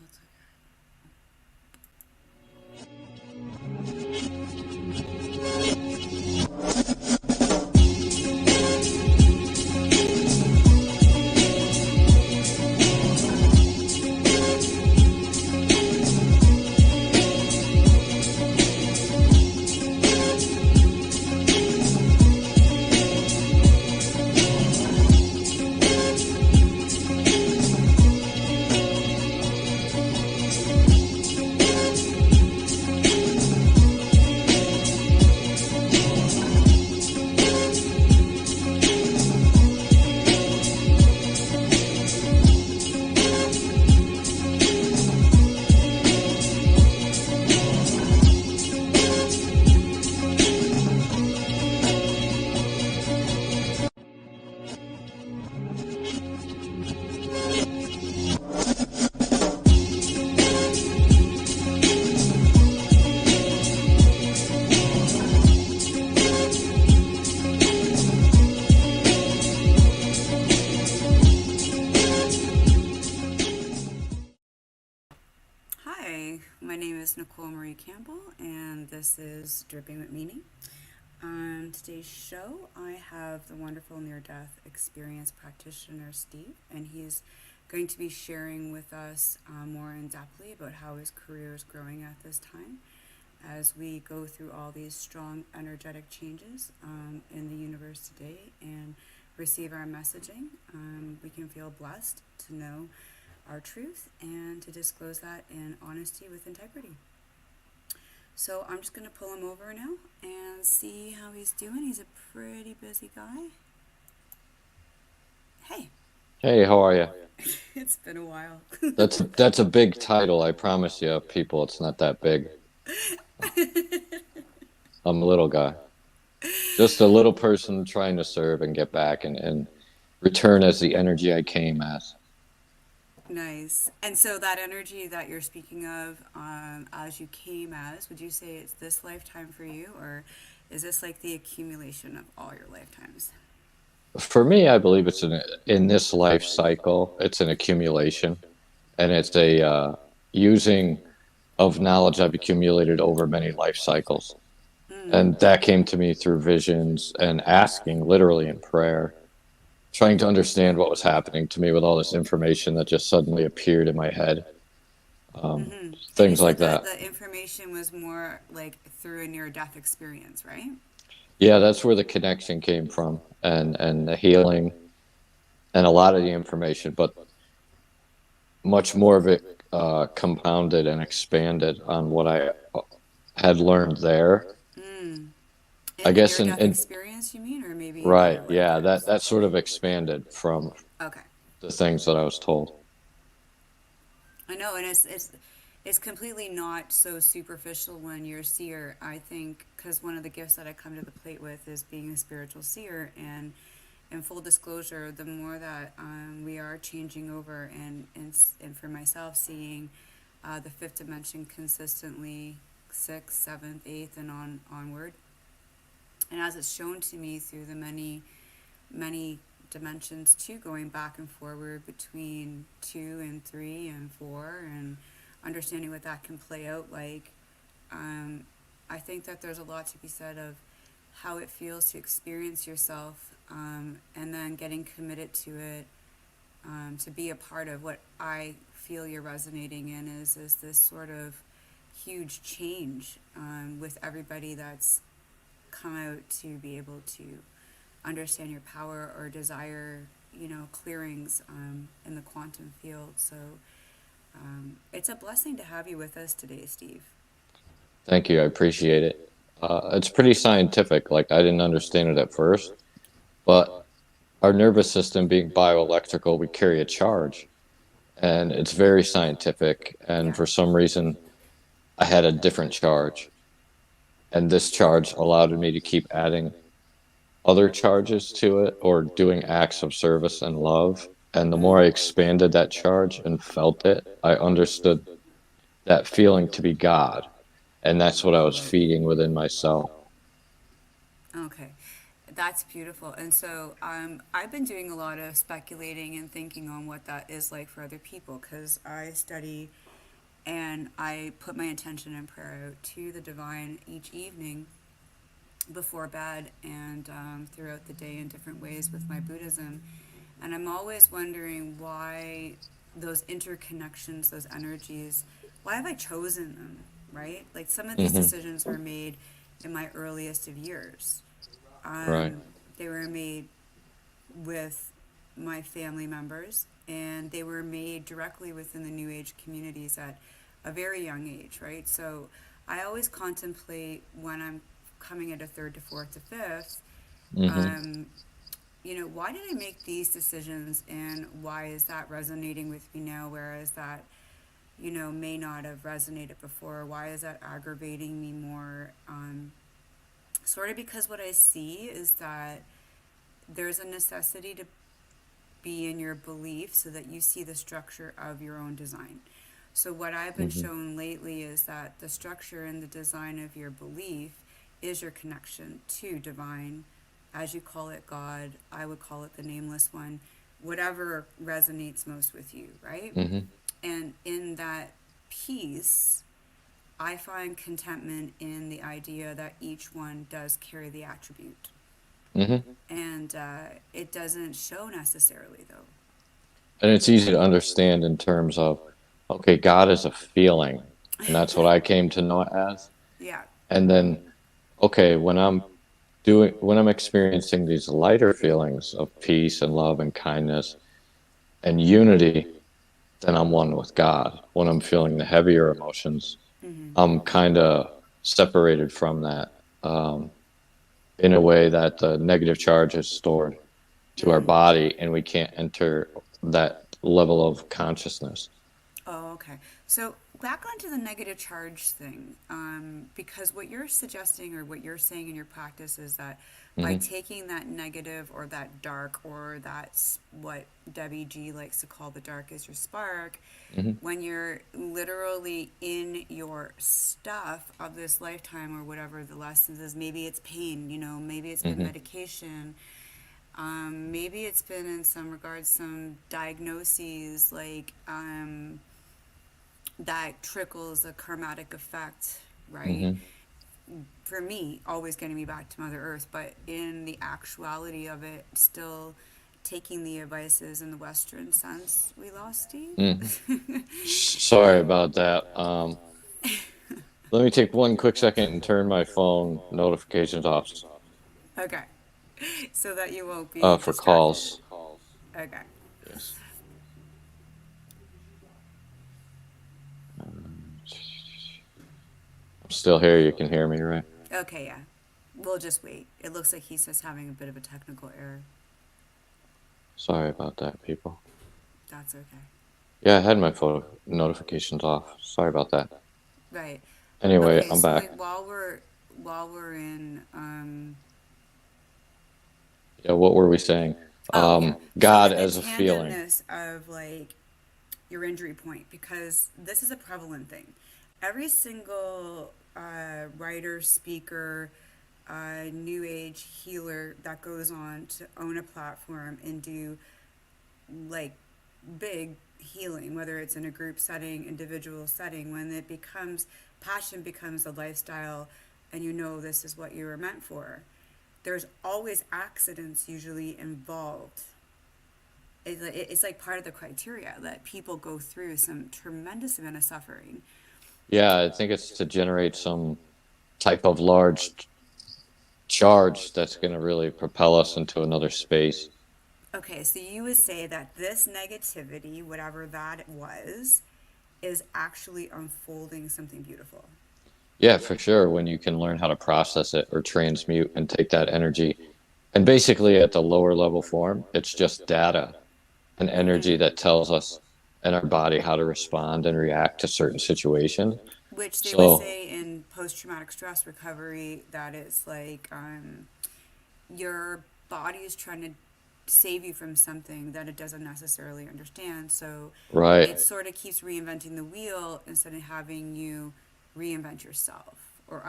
That's Hi, my name is Nicole Marie Campbell, and this is Dripping with Meaning. On today's show, I have the wonderful near death experience practitioner Steve, and he's going to be sharing with us more in depthly about how his career is growing at this time as we go through all these strong energetic changes in the universe today and receive our messaging. We can feel blessed to know our truth and to disclose that in honesty with integrity. So I'm just going to pull him over now and see how he's doing. He's a pretty busy guy. Hey, Hey, how are you? it's been a while. That's a big title. I promise you, people, it's not that big. I'm a little guy, just a little person trying to serve and get back and return as the energy I came as. Nice. And so that energy that you're speaking of, as you came as, would you say it's this lifetime for you, or is this like the accumulation of all your lifetimes? For me, I believe it's in this life cycle. It's an accumulation, and it's a using of knowledge I've accumulated over many life cycles, Mm, and that came to me through visions and asking, literally in prayer, trying to understand what was happening to me with all this information that just suddenly appeared in my head. Um, mm-hmm. And you things like said that that. the information was more like through a near death experience, right? Yeah, that's where the connection came from, and the healing and a lot of the information, but much more of it compounded and expanded on what I had learned there. Mm. I In the guess near death experience, you mean, or maybe in right, other yeah, lifetimes? that sort of expanded from Okay. the things that I was told. I know, and it's completely not so superficial when you're a seer. I think because one of the gifts that I come to the plate with is being a spiritual seer, and in full disclosure, the more that we are changing over, and for myself, seeing the fifth dimension consistently, sixth, seventh, eighth, and onward, and as it's shown to me through the many dimensions too, going back and forward between two and three and four, and understanding what that can play out like. um, I think that there's a lot to be said of how it feels to experience yourself, and then getting committed to it, to be a part of what I feel you're resonating in is this sort of huge change, with everybody that's come out to be able to understand your power or desire, clearings in the quantum field. So it's a blessing to have you with us today, Steve. Thank you, I appreciate it. It's pretty scientific. Like I didn't understand it at first, but our nervous system being bioelectrical, we carry a charge, and it's very scientific. And Yeah. for some reason, I had a different charge, and this charge allowed me to keep adding other charges to it or doing acts of service and love. And the more Mm. I expanded that charge and felt it, I understood that feeling to be God. And that's what I was feeding within myself. Okay. That's beautiful. And so I've been doing a lot of speculating and thinking on what that is like for other people because I study And I put my intention and prayer out to the divine each evening before bed and throughout the day in different ways with my Buddhism. And I'm always wondering why those interconnections, those energies, why have I chosen them, right? Like some of these Hmm. decisions were made in my earliest of years. Right. They were made with my family members, and they were made directly within the New Age communities at a very young age, right? So I always contemplate when I'm coming into third to fourth to fifth, Hmm. um, why did I make these decisions and why is that resonating with me now, whereas that, may not have resonated before? Why is that aggravating me more? Sort of because what I see is that there's a necessity to be in your belief so that you see the structure of your own design. So, what I've been Hmm. shown lately is that the structure and the design of your belief is your connection to divine, as you call it, God. I would call it the nameless one, whatever resonates most with you, right? Hmm. And in that peace, I find contentment in the idea that each one does carry the attribute. Hmm. And it doesn't show necessarily, though. And it's easy to understand in terms of, okay, God is a feeling, and that's what I came to know it as. Yeah. And then, okay, when I'm experiencing these lighter feelings of peace and love and kindness and unity, then I'm one with God. When I'm feeling the heavier emotions, Hmm. I'm kind of separated from that, in a way that the negative charge is stored to our Mm. body, and we can't enter that level of consciousness. Oh, okay. So back onto the negative charge thing, because what you're suggesting or what you're saying in your practice is that by Hmm. taking that negative or that dark, or that's what Debbie G likes to call the dark is your spark, Hmm. when you're literally in your stuff of this lifetime or whatever the lessons is, maybe it's pain, maybe it's been Hmm. medication, maybe it's been in some regards some diagnoses like that trickles a karmatic effect, right? Hmm. For me, always getting me back to Mother Earth, but in the actuality of it, still taking the advices in the Western sense. We lost Steve? Hmm. Sorry about that. Let me take one quick second and turn my phone notifications off, Okay. So that you won't be for distracted. calls. Okay. Yes. I'm still here. You can hear me, right? Okay, yeah. We'll just wait. It looks like he's just having a bit of a technical error. Sorry about that, people. That's okay. Yeah, I had my phone notifications off. Sorry about that. Right. Anyway, Okay, I'm so back. like while we're in Yeah, what were we saying? oh yeah. So God the as a feeling. tandemness of like your injury point, because this is a prevalent thing. Every single writer, speaker, new age healer that goes on to own a platform and do like big healing, whether it's in a group setting, individual setting, when it becomes passion becomes a lifestyle and this is what you were meant for, there's always accidents usually involved. It's like part of the criteria that people go through some tremendous amount of suffering. Yeah, I think it's to generate some type of large charge that's going to really propel us into another space. Okay, so you would say that this negativity, whatever that it was, is actually unfolding something beautiful. Yeah, for sure. When you can learn how to process it or transmute and take that energy. And basically, at the lower level form, it's just data and energy that tells us and our body how to respond and react to certain situations. Which they would So, say in post traumatic stress recovery that it's like your body is trying to save you from something that it doesn't necessarily understand. So right. it sort of keeps reinventing the wheel instead of having you reinvent yourself or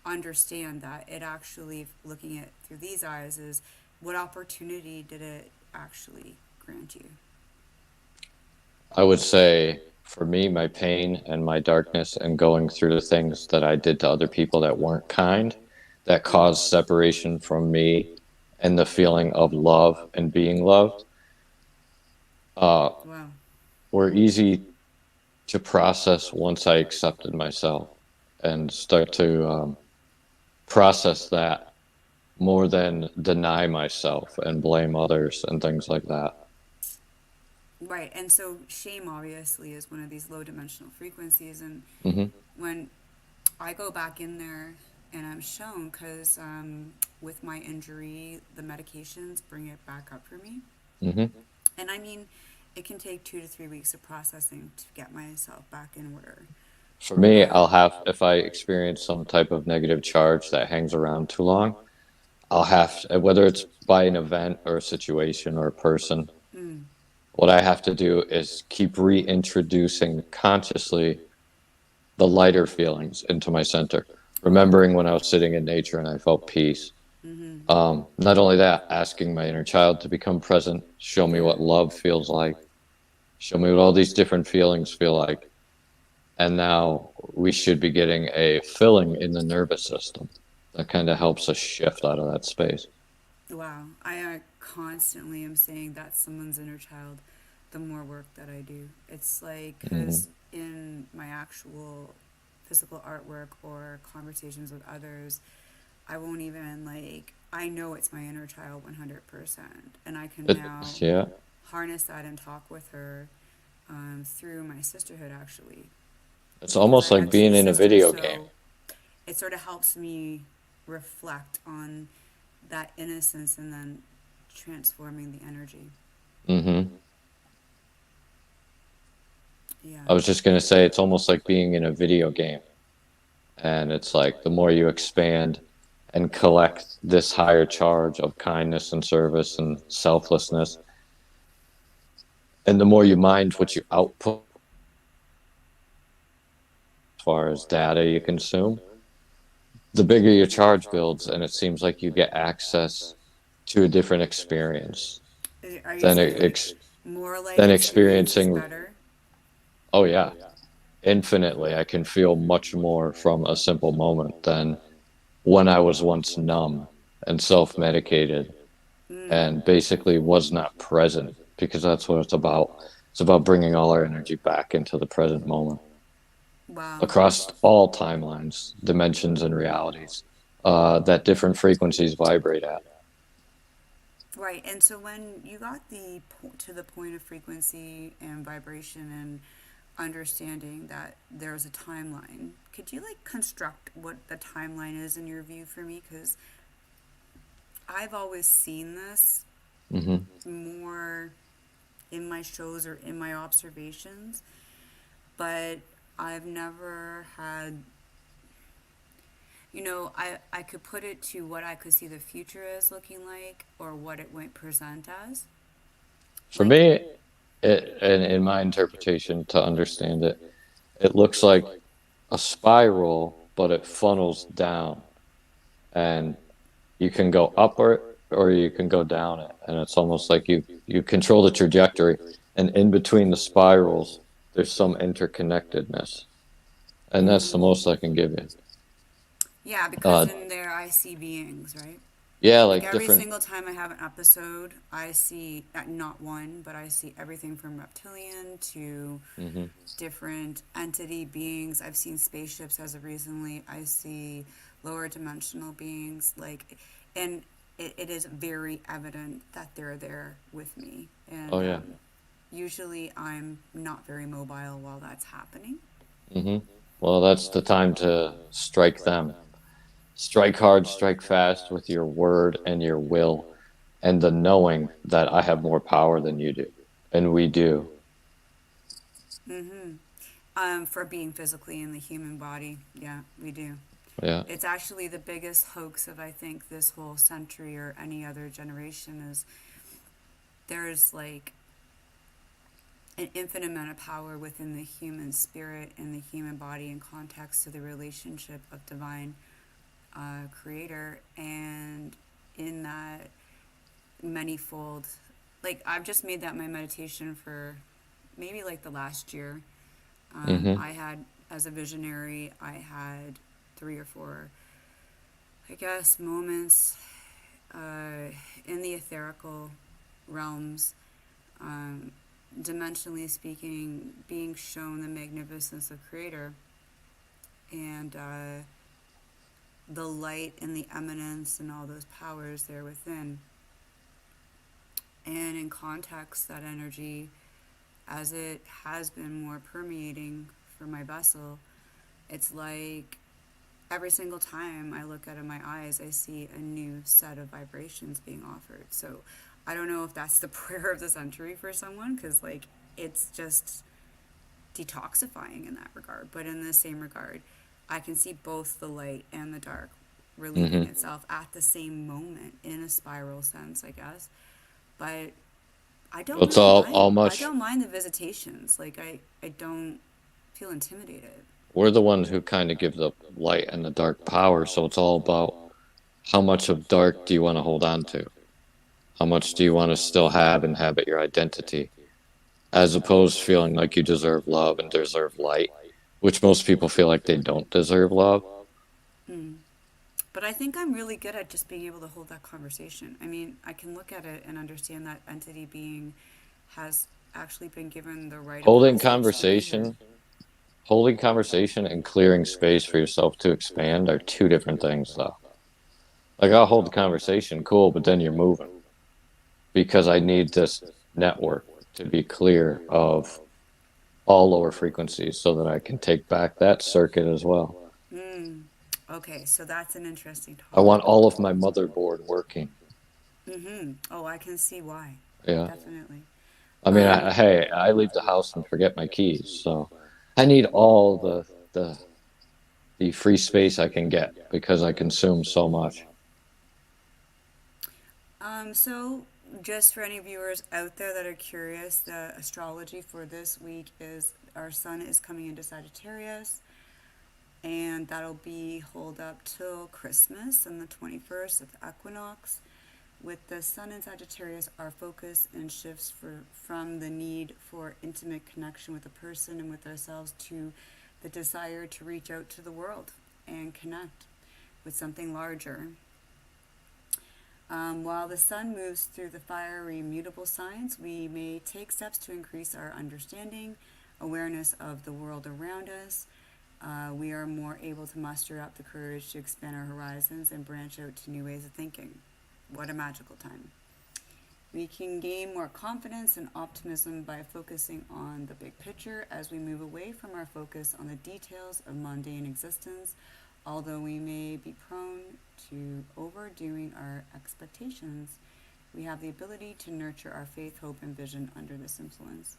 understand that it actually, looking at through these eyes, is what opportunity did it actually grant you? I would say for me, my pain and my darkness and going through the things that I did to other people that weren't kind, that caused separation from me and the feeling of love and being loved, uh, Wow. were easy to process once I accepted myself and start to process that more than deny myself and blame others and things like that. Right. And so shame obviously is one of these low dimensional frequencies. And Hmm. when I go back in there and I'm shown, because with my injury, the medications bring it back up for me. Hmm. And I mean, it can take 2 to 3 weeks of processing to get myself back in order. For me, But I'll have, if I experience some type of negative charge that hangs around too long, I'll have, whether it's by an event or a situation or a person, mm, what I have to do is keep reintroducing consciously the lighter feelings into my center. Remembering when I was sitting in nature and I felt peace. mm-hmm, Not only that, asking my inner child to become present, show me yeah, what love feels like, show me what all these different feelings feel like. And now we should be getting a filling in the nervous system that kind of helps us shift out of that space. wow. I constantly am saying that's someone's inner child the more work that I do. It's like, because Hmm. in my actual physical artwork or conversations with others, I won't even like, I know it's my inner child 100%. And I can now Yeah, harness that and talk with her through my sisterhood actually, it's because I almost like had two being in a sisters, video game. so it sort of helps me reflect on that innocence and then transforming the energy. Hmm. Yeah. I was just going to say, it's almost like being in a video game. And it's like the more you expand and collect this higher charge of kindness and service and selflessness, and the more you mind what you output as far as data you consume, the bigger your charge builds, and it seems like you get access to a different experience Are you than saying like more life than experiences experiencing. better? Oh yeah, infinitely. I can feel much more from a simple moment than when I was once numb and self-medicated Mm, and basically was not present, because that's what it's about. It's about bringing all our energy back into the present moment wow. across all timelines, dimensions, and realities that different frequencies vibrate at. Right. And so when you got to the point of frequency and vibration and understanding that there's a timeline, could you like construct what the timeline is in your view for me? Because I've always seen this Hmm. more in my shows or in my observations, but I've never had, I could put it to what I could see the future as looking like or what it might present as. For Like, me, and in my interpretation, to understand it, it looks like a spiral, but it funnels down, and you can go up or you can go down it, and it's almost like you control the trajectory, and in between the spirals, there's some interconnectedness, and that's the most I can give you. yeah, because Uh, in there I see beings, right? yeah, Like like every different. single time I have an episode, I see not one, but I see everything from reptilian to Hmm. different entity beings. I've seen spaceships as of recently. I see lower dimensional beings, and it is very evident that they're there with me. Oh And yeah. usually I'm not very mobile while that's happening. Hmm. Well, that's the time to strike them. Strike hard, strike fast with your word and your will, and the knowing that I have more power than you do, and we do. For being physically in the human body, yeah, we do. Yeah. It's actually the biggest hoax of I think this whole century or any other generation is there's like an infinite amount of power within the human spirit and the human body in context to the relationship of divine creator, and in that manyfold, like I've just made that my meditation for maybe like the last year, Mm-hmm. I had, as a visionary, I had 3 or 4, I guess, moments in the etherical realms, um, dimensionally speaking, being shown the magnificence of Creator and the light and the eminence and all those powers there within. And in context, that energy, as it has been more permeating for my vessel, it's like every single time I look out of my eyes, I see a new set of vibrations being offered. So I don't know if that's the prayer of the century for someone, because like it's just detoxifying in that regard. But in the same regard, I can see both the light and the dark relieving Mm-hmm. itself at the same moment in a spiral sense, I guess. But I don't It's really all mind. I much. don't mind the visitations. Like I don't feel intimidated. We're the ones who kind of give the light and the dark power, so it's all about how much of dark do you want to hold on to? How much do you want to still have inhabit your identity? As opposed to feeling like you deserve love and deserve light, which most people feel like they don't deserve love. Mm. But I think I'm really good at just being able to hold that conversation. I mean, I can look at it and understand that entity being has actually been given the rite of Holding passage to be here. conversation, holding conversation and clearing space for yourself to expand are two different things, though. Like I'll hold the conversation, cool, but then you're moving because I need this network to be clear of all lower frequencies so that I can take back that circuit as well. Mm. Okay, so that's an interesting I topic. want all of my motherboard working. Mm-hmm. Oh, I can see why. Yeah. Definitely. I mean, Um, hey, I leave the house and forget my keys, so I need all the the free space I can get because I consume so much. so just for any viewers out there that are curious, the astrology for this week is our sun is coming into Sagittarius, and that'll be hold up till Christmas and the 21st of the equinox. With the sun in Sagittarius, our focus and shifts from the need for intimate connection with a person and with ourselves to the desire to reach out to the world and connect with something larger. While the sun moves through the fiery mutable signs, we may take steps to increase our understanding, awareness of the world around us. We are more able to muster up the courage to expand our horizons and branch out to new ways of thinking. What a magical time. We can gain more confidence and optimism by focusing on the big picture as we move away from our focus on the details of mundane existence, although we may be prone to overdoing our expectations. We have the ability to nurture our faith, hope, and vision under this influence.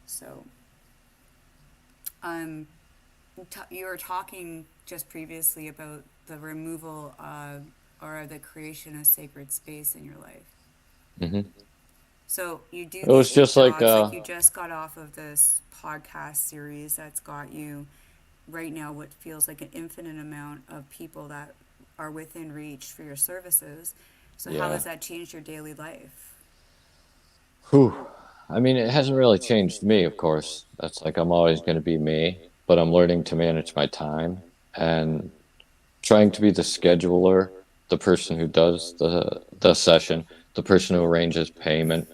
So, um, you were talking just previously about the removal of or the creation of sacred space in your life. Hmm. So you do It these was big just like, jobs, like you just got off of this podcast series that's got you right now what feels like an infinite amount of people that are within reach for your services. So how yeah. has that changed your daily life? Whew. I mean, it hasn't really changed me, of course. That's like I'm always going to be me, but I'm learning to manage my time and trying to be the scheduler, the person who does the session, the person who arranges payment.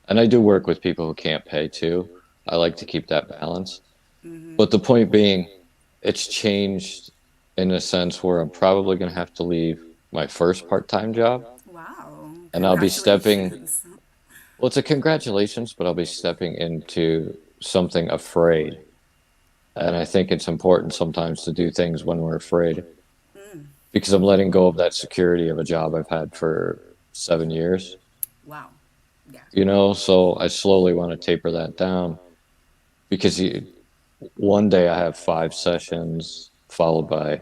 And I do work with people who can't pay too. I like to keep that balance. Mm-hmm. But the point being, it's changed in a sense where I'm probably going to have to leave my first part-time job Wow, and I'll be stepping, congratulations. well, it's a congratulations, but I'll be stepping into something afraid. And I think it's important sometimes to do things when we're afraid Mm, because I'm letting go of that security of a job I've had for 7 years, wow. Yeah. you know? So I slowly want to taper that down because one day I have 5 sessions followed by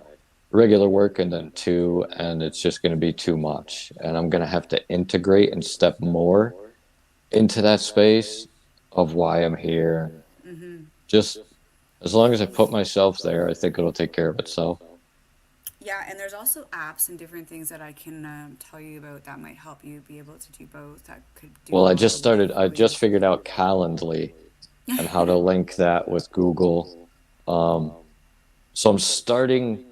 regular work and then two, and it's just going to be too much. And I'm going to have to integrate and step more into that space of why I'm here. Mm-hmm. Just as long as I put myself there, I think it'll take care of itself. Yeah, and there's also apps and different things that I can tell you about that might help you be able to do both. That could do Well, a lot of work I for you. just figured out Calendly, and how to link that with Google. Um, so I'm starting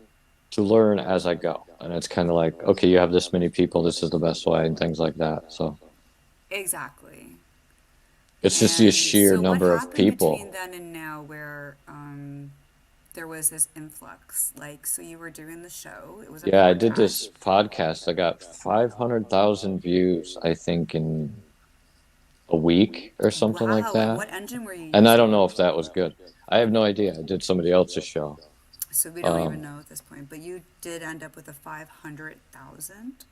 to learn as I go. And it's kind of like, okay, you have this many people, this is the best way, and things like that. So Exactly. it's just the And sheer so, what number of happened between people. then and now where there was this influx? Like, so you were doing the show, it was a Yeah, I did this podcast. podcast. I got 500,000 views, I think, in a week or something like Wow. And that. what engine were you And I don't know using? if that was good. I have no idea. I did somebody else's show. So, we don't even Um, know at this point, but you did end up with a 500,000?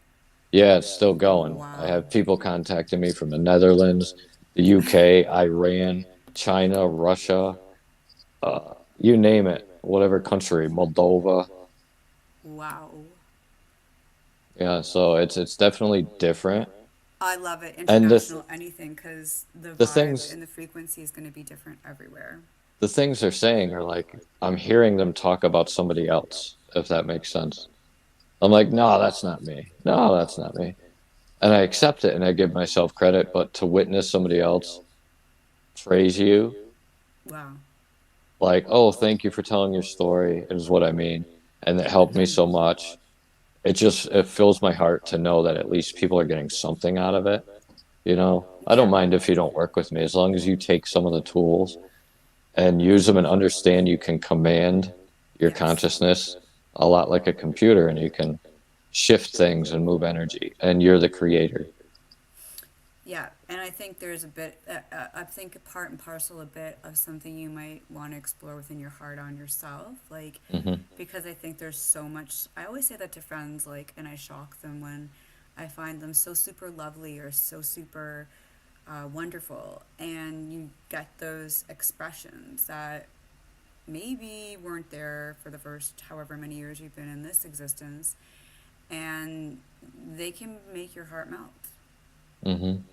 yeah, it's still going. I Wow. have people contacting me from the Netherlands, the UK, Iran, China, Russia, you name it, whatever country, Moldova. Wow. Yeah, so it's definitely different. I love it. And International anything because the the vibe things and the frequency is going to be different everywhere. the things they're saying are like I'm hearing them talk about somebody else, if that makes sense. I'm like, no, that's not me. No, that's not me. And I accept it and I give myself credit, but to witness somebody else praise you, Wow. like, oh, thank you for telling your story, is what I mean. And it helped me so much. It fills my heart to know that at least people are getting something out of it. You know, I don't Yeah. mind if you don't work with me as long as you take some of the tools and use them and understand you can command your Yes. consciousness a lot like a computer and you can shift things and move energy and you're the creator. Yeah, and I think there's a bit, I think a part and parcel a bit of something you might want to explore within your heart on yourself. Like, Hmm. because I think there's so much, I always say that to friends, like, and I shock them when I find them so super lovely or so super wonderful. And you get those expressions that maybe weren't there for the first however many years you've been in this existence. And they can make your heart melt. Hmm.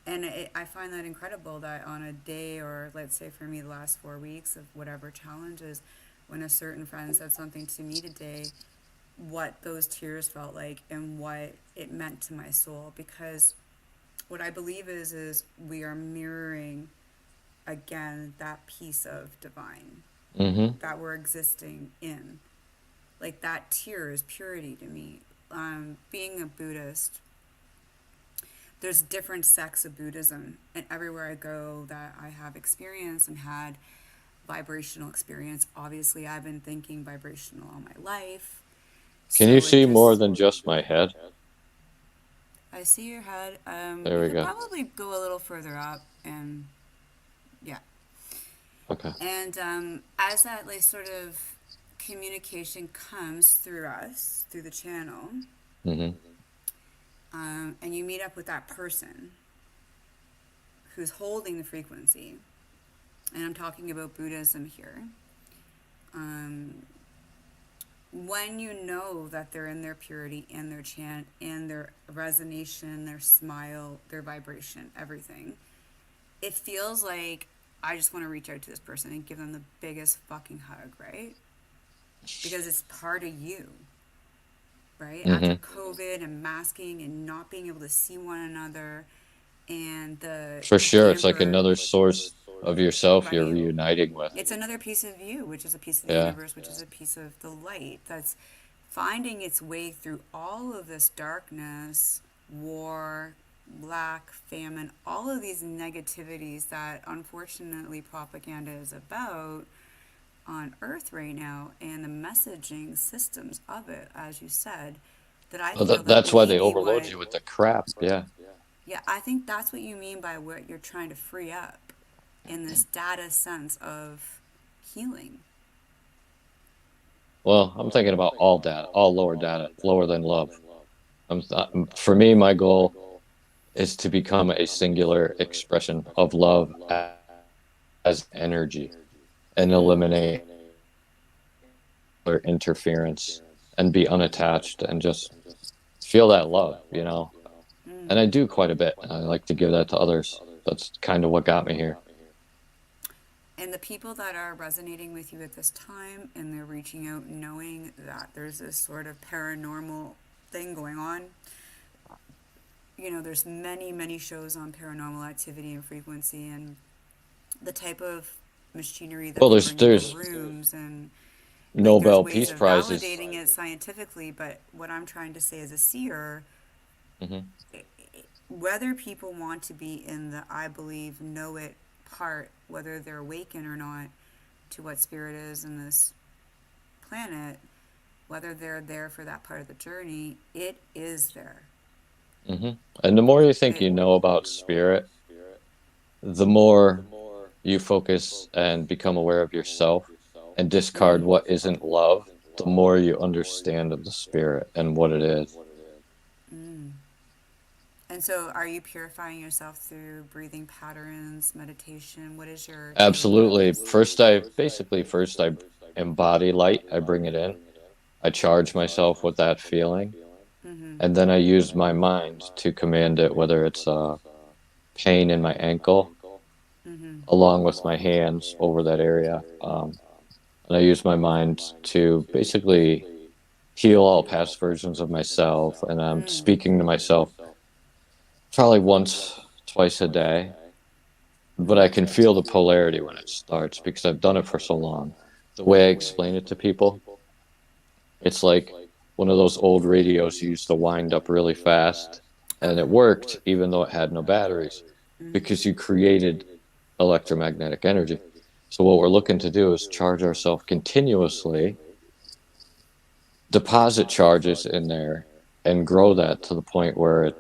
And I find that incredible that on a day, or let's say for me, the last 4 weeks of whatever challenges, when a certain friend said something to me today, what those tears felt like and what it meant to my soul. Because what I believe is we are mirroring again that piece of divine Hmm. that we're existing in. Like that tear is purity to me. Being a Buddhist, there's different sects of Buddhism, and everywhere I go that I have experience and had vibrational experience. Obviously, I've been thinking vibrational all my life, Can you so it see more just than just my head? I see your head. There You we could go. probably go a little further up, and yeah, Okay. and as that like sort of communication comes through us through the channel, Hmm. and you meet up with that person who's holding the frequency, and I'm talking about Buddhism here. Um, when you know that they're in their purity and their chant and their resonation, their smile, their vibration, everything, it feels like I just want to reach out to this person and give them the biggest fucking hug, right? Because it's part of you, right? After Hmm. COVID and masking and not being able to see one another and For the sure. It's like damper, another source of yourself you're right? reuniting with. It's another piece of you, which is a piece of the Yeah. universe, which is a piece of the light that's finding its way through all of this darkness, war, lack, famine, all of these negativities that unfortunately propaganda is about on earth right now, and the messaging systems of it, as you said, that I Well, feel that that's why they maybe overload what, you with the crap. Yeah. yeah, I think that's what you mean by what you're trying to free up in this data sense of healing. Well, I'm thinking about all data, all lower data, lower than love. For me, my goal is to become a singular expression of love as energy and Mm. eliminate or interference and be unattached and just feel that love, you know. And I do quite a bit. I like to give that to others. That's kind of what got me here. And the people that are resonating with you at this time and they're reaching out knowing that there's this sort of paranormal thing going on. You know, there's many, many shows on paranormal activity and frequency, and the type of machinery that Well, they there's bring into there's rooms, and like there's Nobel ways Peace of Prizes. validating it scientifically. But what I'm trying to say as a seer, Hmm. whether people want to be in the I believe, know it part, whether they're awakened or not to what spirit is in this planet, whether they're there for that part of the journey, it is there. Hmm. And the more you think It, you know about spirit, the more you focus and become aware of yourself and discard mm, what isn't love, the more you understand of the spirit and what it is. mm. And so, are you purifying yourself through breathing patterns, meditation? What is your daily Absolutely. practice? First I embody light, I bring it in, I charge myself with that feeling, Mm-hmm. and then I use my mind to command it, whether it's pain in my ankle, Mm-hmm. along with my hands over that area. And I use my mind to basically heal all past versions of myself. And I'm Mm. speaking to myself probably once, twice a day. But I Mm-hmm. can feel the polarity when it starts because I've done it for so long. The way I explain it to people, it's like one of those old radios you used to wind up really fast. And Okay. it worked even though it had no batteries Mm-hmm. because you created electromagnetic energy. So what we're looking to do is charge ourselves continuously, deposit charges in there, and grow that to the point where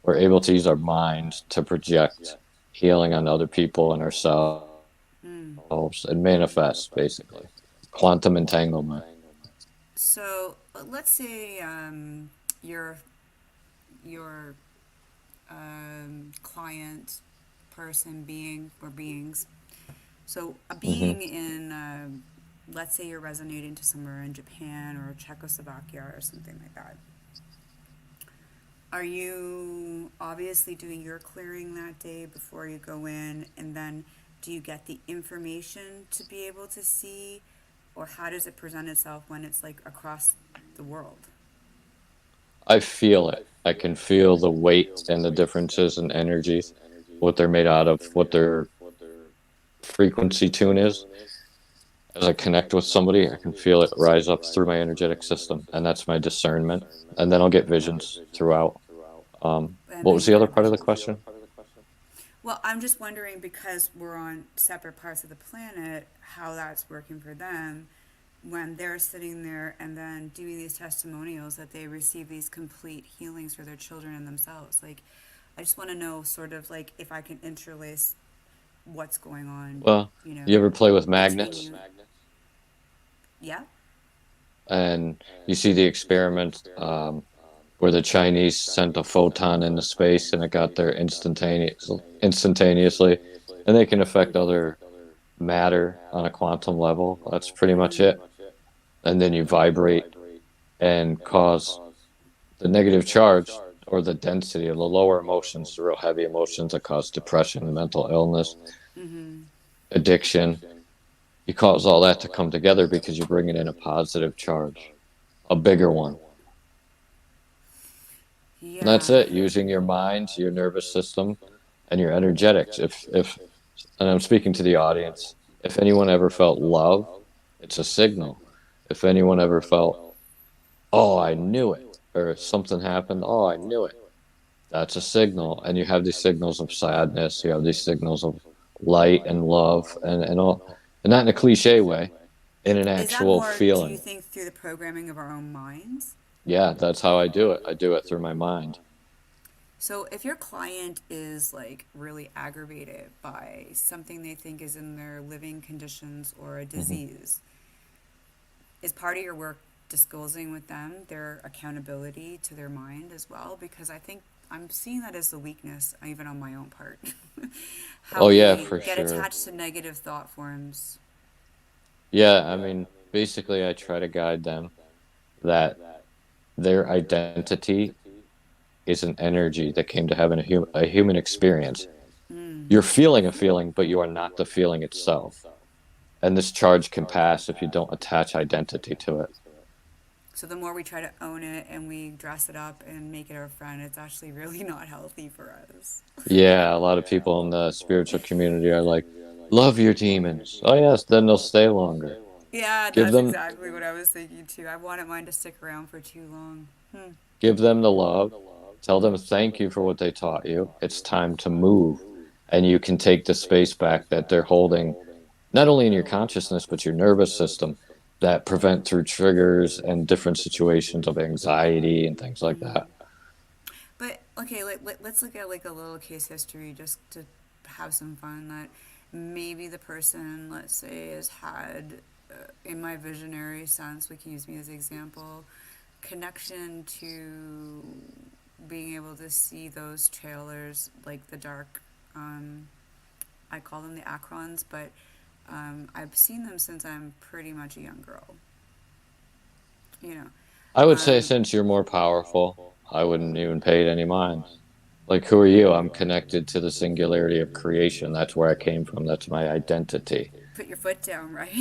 we're able to use our mind to project healing on other people and ourselves Mm. and manifest, basically. Quantum entanglement. So let's say your client, person, being, or beings. So a Hmm. being in, let's say you're resonating to somewhere in Japan or Czechoslovakia or something like that. Are you obviously doing your clearing that day before you go in, and then do you get the information to be able to see, or how does it present itself when it's like across the world? I feel it. I can feel the weight and the differences in energies, what they're made out of, what their frequency tune is. As I connect with somebody, I can feel it rise up through my energetic system, and that's my discernment. And then I'll get visions throughout. And What then was you the get other a part of the vision. question? Well, I'm just wondering, because we're on separate parts of the planet, how that's working for them when they're sitting there and then doing these testimonials that they receive these complete healings for their children and themselves. Like, I just want to know, sort of like, if I can interlace what's going on, Well, you ever play with between magnets? you. Yeah. And you see the experiment where the Chinese sent a photon into space and it got there instantaneously, and they can affect other matter on a quantum level. That's pretty much Mm-hmm. it. And then you vibrate and cause the negative charge or the density of the lower emotions, the real heavy emotions that cause depression, mental illness, Mm-hmm. addiction. You cause all that to come together because you're bringing in a positive charge, a bigger one. And that's Yeah. it, using your mind, your nervous system, and your energetics. If and I'm speaking to the audience, if anyone ever felt love, it's a signal. If anyone ever felt, oh, I knew it, or something happened, oh, I knew it, that's a signal. And you have these signals of sadness, you have these signals of light and love, and all, and not in a cliche way, in an Is that actual more, do you feeling. think, through the programming of our own minds? Yeah, that's how I do it. I do it through my mind. So if your client is like really aggravated by something they think is in their living conditions or a Hmm. disease, is part of your work disclosing with them their accountability to their mind as well? Because I think I'm seeing that as the weakness, even on my own part. How Oh yeah, we for get sure. attached to negative thought forms. Yeah, I mean, basically, I try to guide them that their identity is an energy that came to have a human experience. Mm. You're feeling a feeling, but you are not the feeling itself. And this charge can pass if you don't attach identity to it. So the more we try to own it and we dress it up and make it our friend, it's actually really not healthy for us. Yeah, a lot of people in the spiritual community are like, love your demons. Oh, yes, then they'll stay longer. Yeah, Give that's them exactly what I was thinking too. I wanted mine to stick around for too long. Hmm. give them the love. Tell them thank you for what they taught you. It's time to move. And you can take the space back that they're holding, not only in your consciousness, but your nervous system that prevent through triggers and different situations of anxiety and things like that. But okay, let's look at like a little case history just to have some fun. That maybe the person, let's say, has had, in my visionary sense, we can use me as an example, connection to being able to see those trailers, like the dark. I call them the acrons, but I've seen them since I'm pretty much a young girl. You know, I would say um, since you're more powerful, I wouldn't even pay it any mind. Like, who are you? I'm connected to the singularity of creation. That's where I came from. That's my identity. put your foot down, right?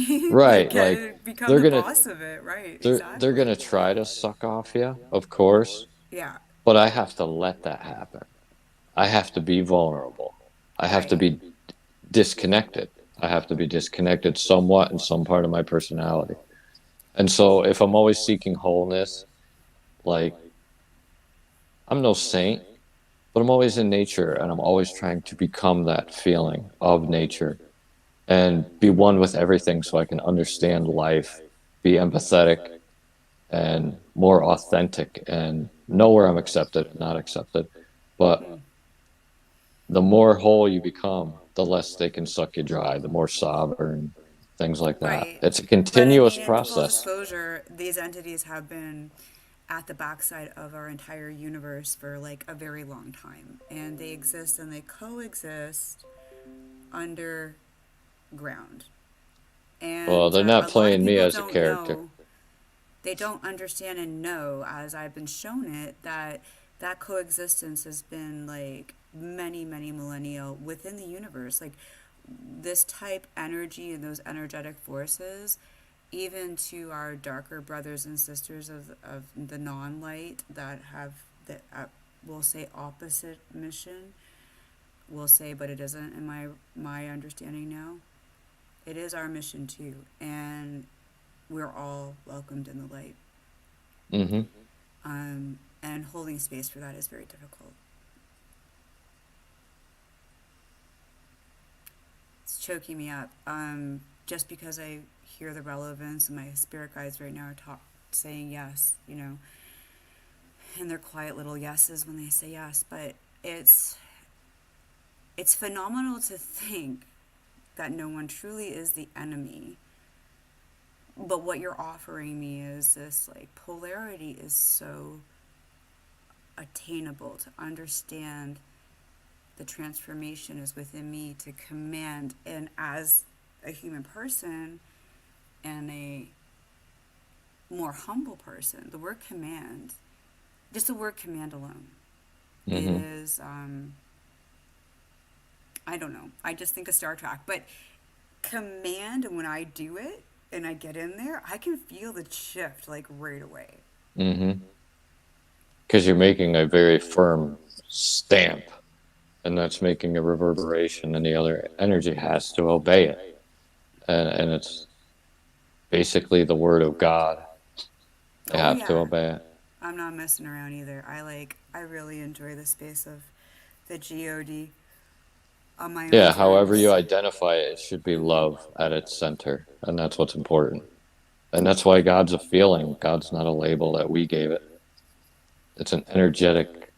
Like Right. get Like, it, become they're the gonna boss of it, right? they're gonna Exactly. try to suck off you, of course, Yeah, but I have to let that happen. I have to be vulnerable. I have to right. be disconnected. I have to be disconnected somewhat in some part of my personality. And so if I'm always seeking wholeness, like, I'm no saint, but I'm always in nature and I'm always trying to become that feeling of nature and be one with everything so I can understand life, be empathetic and more authentic and know where I'm accepted and not accepted. But the more whole you become, the less they can suck you dry, the more sovereign, things like that. Right. It's a But I continuous mean, in full process. disclosure, these entities have been at the backside of our entire universe for like a very long time. And they exist and they coexist underground. Well, And they're not a lot of playing me people as a don't character. know, they don't understand and know, as I've been shown it, that that coexistence has been like many, many millennia within the universe. Like this type energy and those energetic forces, even to our darker brothers and sisters of the non-light that have that we'll say opposite mission, we'll say, but it isn't in my understanding now. It is our mission too, and we're all welcomed in the light. Hmm. And holding space for that is very difficult. It's choking me up. Just because I hear the relevance, and my spirit guides right now are saying yes, and they're quiet little yeses when they say yes. But it's it's phenomenal to think that no one truly is the enemy. But what you're offering me is this like polarity is so attainable to understand the transformation is within me to command. And as a human person and a more humble person, the word command, just the word command alone, it Hmm. is, I don't know, I just think of Star Trek, but command, and when I do it and I get in there, I can feel the shift like right away. Hmm. Because you're making a very firm stamp, and that's making a reverberation, and the other energy has to obey it. And it's basically the word of God. They Oh, have to yeah. obey it. I'm not messing around either. I really enjoy the space of the God on my own Yeah, however you terms. identify it, it should be love at its center. And that's what's important. And that's why God's a feeling. God's not a label that we gave it. It's an energetic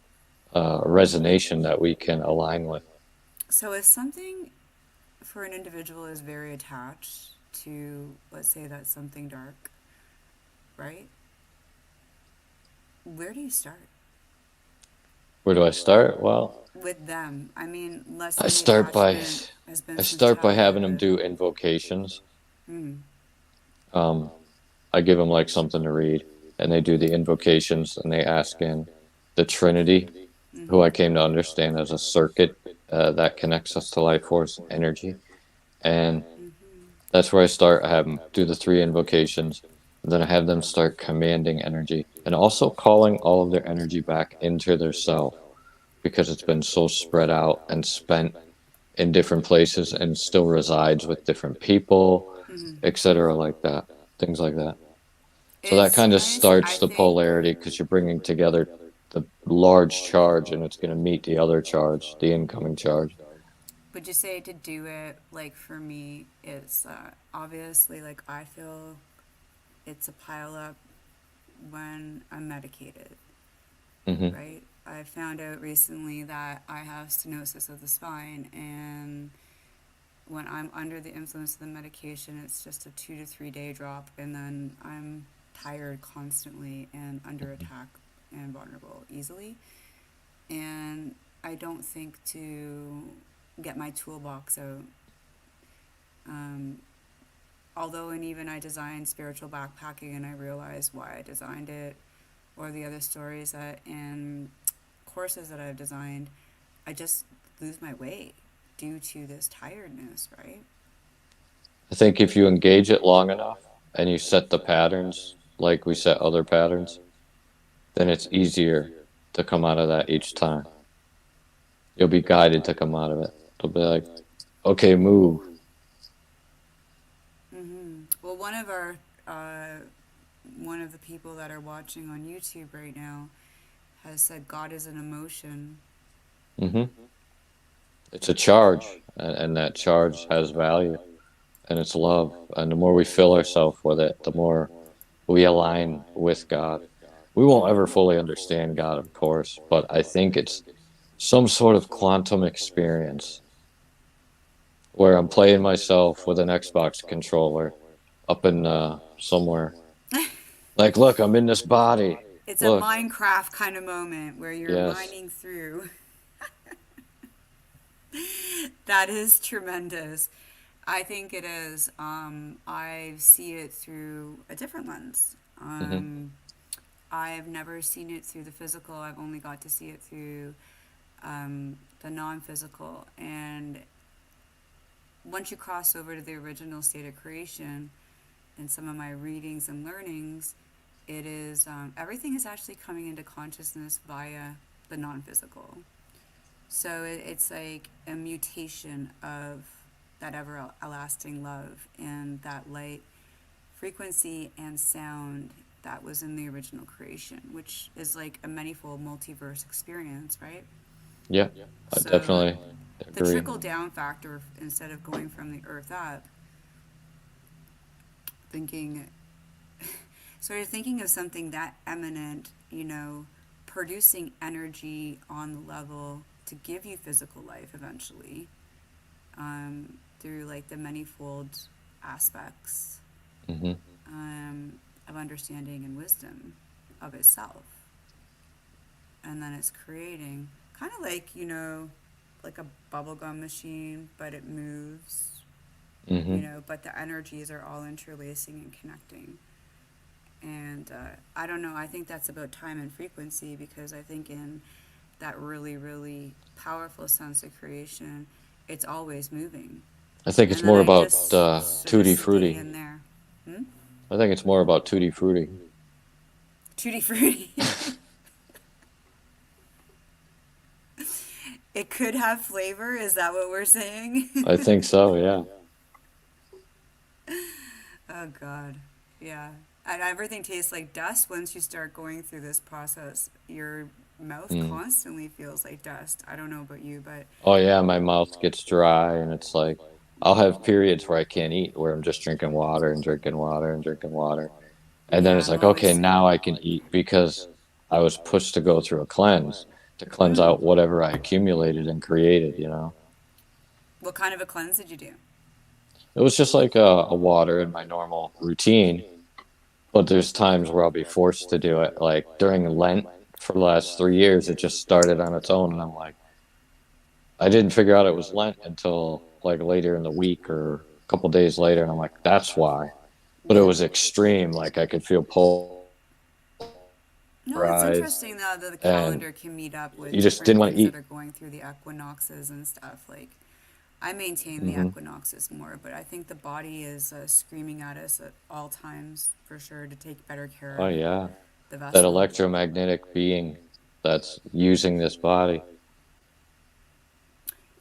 resonation that we can align with. So if something for an individual is very attached to, let's say that's something dark, right? Where do you start Where do I start? Well, with them? I mean, let's I say the start by attachment has been I since start by having them childhood. do invocations. Mm, Um, I give them like something to read, and they do the invocations, and they ask in the Trinity, who I mm-hmm, came to understand as a circuit that connects us to life force energy, and mm-hmm. that's where I start. I have them do the three invocations, Then I have them start commanding energy and also calling all of their energy back into their self because it's been so spread out and spent in different places and still resides with different people, etc., like that. Things like that. So that It's kind of nice, I starts the think. polarity because you're bringing together the large charge and it's going to meet the other charge, the incoming charge. Would you say to do it, like for me, it's obviously like I feel it's a pile up when I'm medicated, Hmm. right? I found out recently that I have stenosis of the spine, and when I'm under the influence of the medication, it's just a 2 to 3 day drop, and then I'm tired constantly and under attack and vulnerable easily. And I don't think to get my toolbox out. Um, Although, and even I designed spiritual backpacking, and I realized why I designed it, or the other stories that in courses that I've designed, I just lose my way due to this tiredness, right? I think if you engage it long enough and you set the patterns like we set other patterns, then it's easier to come out of that each time. You'll be guided to come out of it. It'll be like, okay, move. Well, uh, one of the people that are watching on YouTube right now has said God is an emotion. Hmm. It's a charge, and that charge has value, and it's love. And the more we fill ourselves with it, the more we align with God. We won't ever fully understand God, of course, but I think it's some sort of quantum experience where I'm playing myself with an Xbox controller up in somewhere. Like, look, I'm in this body. It's a Look, Minecraft kind of moment where you're yes. mining through. That is tremendous. I think it is. I see it through a different lens. Hmm. I've never seen it through the physical. I've only got to see it through the non-physical. And once you cross over to the original state of creation, in some of my readings and learnings, it is everything is actually coming into consciousness via the non-physical. So it's like a mutation of that everlasting love and that light frequency and sound that was in the original creation, which is like a manifold multiverse experience, right? Yeah, I So definitely the agree. trickle down factor, instead of going from the earth up, thinking, sort of thinking of something that eminent, producing energy on the level to give you physical life eventually, through like the manifold aspects Hmm. of understanding and wisdom of itself. And then it's creating kind of like, like a bubblegum machine, but it moves, Hmm. but the energies are all interlacing and connecting. And I don't know, I think that's about time and frequency, because I think in that really, really powerful sense of creation, it's always moving. I think it's And then more I about just sort of tutti stay frutti. in there. Hmm? I think it's more about tutti frutti. Tutti frutti. It could have flavor. Is that what we're saying? I think so, yeah. Oh, God. Yeah. And everything tastes like dust once you start going through this process. Your mouth Mm. constantly feels like dust. I don't know about you, but Oh, yeah, my mouth gets dry, and it's like I'll have periods where I can't eat, where I'm just drinking water and drinking water and drinking water. And then yeah, it's I'm like, always okay, saying. now I can eat because I was pushed to go through a cleanse to cleanse out whatever I accumulated and created. What kind of a cleanse did you do? It was just like a water in my normal routine, but there's times where I'll be forced to do it. Like during Lent for the last 3 years, it just started on its own. And I'm like, I didn't figure out it was Lent until like later in the week or a couple days later. And I'm like, that's why. But it Yeah. was extreme. Like I could feel No, it's polarized interesting though that the and calendar can meet up with you just different didn't want to things that eat. are going through the equinoxes and stuff. Like, I maintain the Hmm. equinoxes more, but I think the body is screaming at us at all times for sure to take better care Oh of yeah, the that vessel. electromagnetic being that's using this body.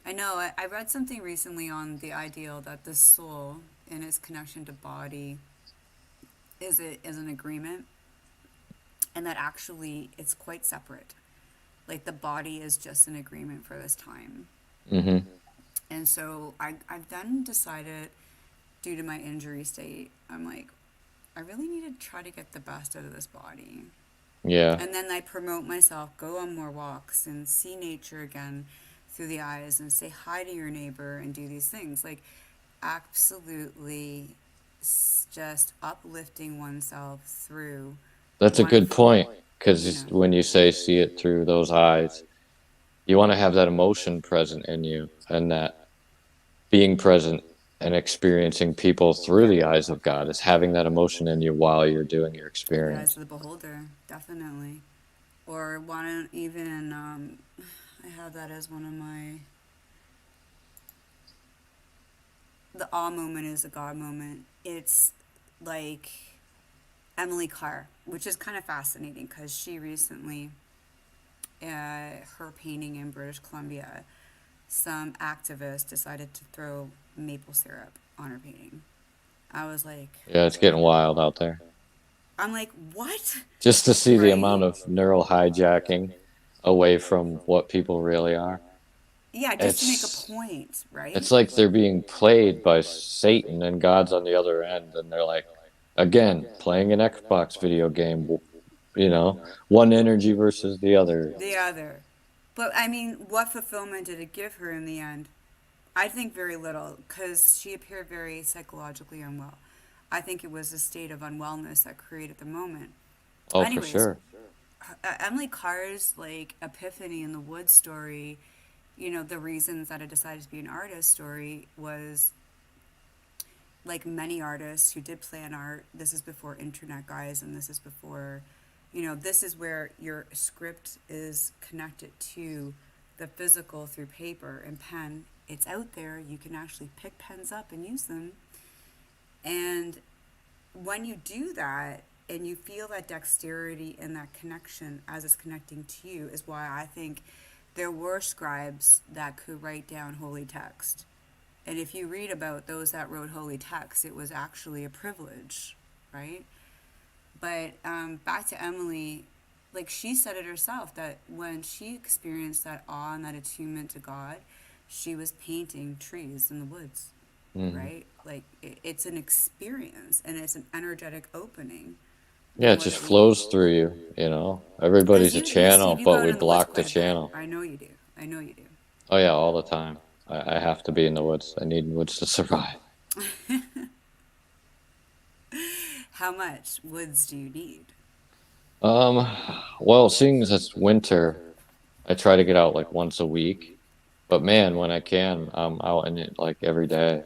I know. I read something recently on the ideal that the soul, in its connection to body, is an agreement, and that actually it's quite separate. Like the body is just an agreement for this time. Hmm. And so I've then decided, due to my injury state, I'm like, I really need to try to get the best out of this body. Yeah, And then I promote myself, go on more walks and see nature again through the eyes and say hi to your neighbor and do these things. Like, absolutely just uplifting oneself through that's a one, good point. you Because know, when you say see it through those eyes, you want to have that emotion present in you, and that being present and experiencing people through yeah, the eyes of God is having that emotion in you while you're doing your through the eyes experience. of the beholder, definitely. Or want to even, I have that as one of my, the awe moment is a God moment. It's like Emily Carr, which is kind of fascinating because she recently, her painting in British Columbia, some activist decided to throw maple syrup on her painting. I was like, Yeah, it's getting wild out there. I'm like, what? Just to see the amount Right? of neural hijacking away from what people really are. Yeah, just to make a It's point, right? it's like they're being played by Satan and God's on the other end, and they're like, again, playing an Xbox video game, you know, one energy versus the other. The other. But I mean, what fulfillment did it give her in the end? I think very little because she appeared very psychologically unwell. I think it was a state of unwellness that created the moment. Oh, for Anyways, sure. Emily Carr's like epiphany in the wood story, the reasons that I decided to be an artist story was like many artists who did plan art. This is before internet, guys, and this is before, this is where your script is connected to the physical through paper and pen. It's out there. You can actually pick pens up and use them. And when you do that and you feel that dexterity and that connection as it's connecting to you, is why I think there were scribes that could write down holy text. And if you read about those that wrote holy text, it was actually a privilege, right? But back to Emily, like she said it herself, that when she experienced that awe and that attunement to God, she was painting trees in the woods, Hmm. right? Like it's an experience and it's an energetic opening Yeah, it more just that we, flows through you, you know. because Everybody's a you Steve, channel, you go but out we in the woods block the quite a bit. channel. I know you do. I know you do. Oh yeah, all the time. I have to be in the woods. I need woods to survive. How much woods do you need? Um, well, seeing as it's winter, I try to get out like once a week. But man, when I can, I'm out in it like every day.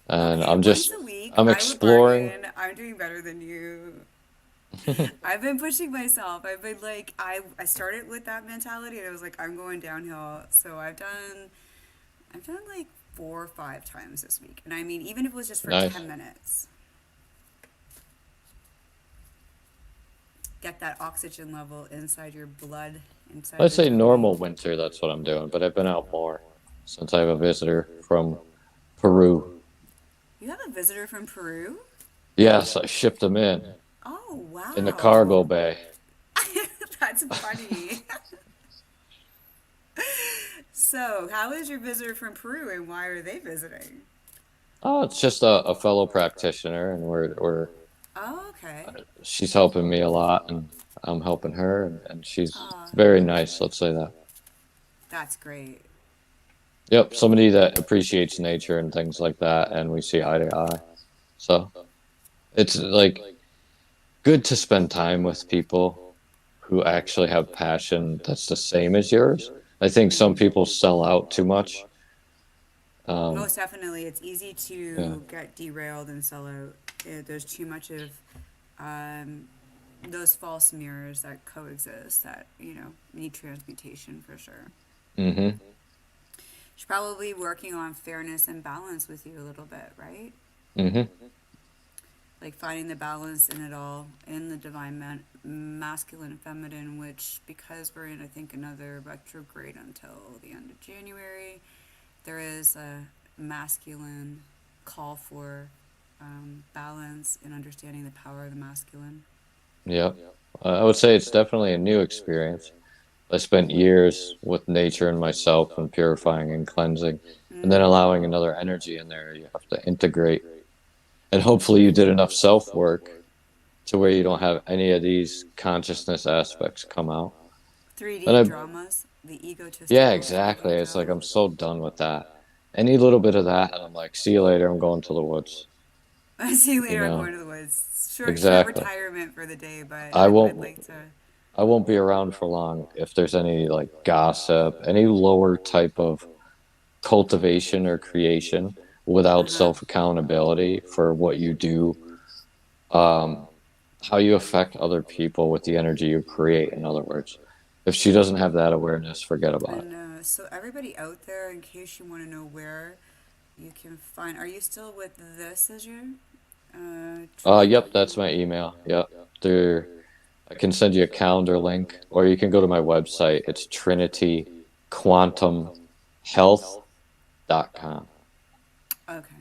And Okay, I'm once just a week, I'm I would exploring. bargain. I'm doing better than you. I've been pushing myself. I've been like, I started with that mentality and I was like, I'm going downhill. So I've done like 4 or 5 times this week. And I mean, even if it was just for Nice. 10 minutes, get that oxygen level inside your blood, inside I'd your say tummy. normal winter, that's what I'm doing, but I've been out more since I have a visitor from Peru. You have a visitor from Peru? Yes, I shipped them Oh, in the cargo wow. bay. That's funny. So, how is your visitor from Peru and why are they visiting? Oh, it's just a fellow practitioner, and we're Oh, okay. she's helping me a lot, and I'm helping her, and she's Oh, very nice. Let's say that. that's great. Yep, somebody that appreciates nature and things like that, and we see eye to eye. So it's like good to spend time with people who actually have passion that's the same as yours. I think some people sell out too much. Um, Most definitely, it's easy yeah. to get derailed and sell out. There's too much of um, those false mirrors that coexist that need transmutation for sure. Hmm. She's probably working on fairness and balance with you a little bit, right? Hmm. Like finding the balance in it all, in the divine masculine and feminine, which, because we're in, I think, another retrograde until the end of January, there is a masculine call for balance and understanding the power of the masculine. Yeah. I would say it's definitely a new experience. I spent years with nature and myself and purifying and cleansing, and then Mm. allowing another energy in there. You have to integrate. And hopefully you did enough self work to where you don't have any of these consciousness aspects come out. And 3D I, dramas, the yeah, egotistical exactly. 3D It's like I'm drama. so done with that. Any little bit of that, and I'm like, see you later. I'm going to the woods. I see you You later. I'm know, going to the woods. Short exactly. retirement for the day, but I I'd won't. like to. I won't be around for long if there's any like gossip, any lower type of cultivation or creation Uh without huh. self accountability for what you do, um, how you affect other people with the energy you create. In other words, if she doesn't have that awareness, forget about it. And so, everybody out there, in case you want to know where you can find, are you still with this as your Trinity Yep, that's my Healing? email. Yep, there. I can send you a calendar link, or you can go to my website. It's trinityquantumhealth.com. Okay.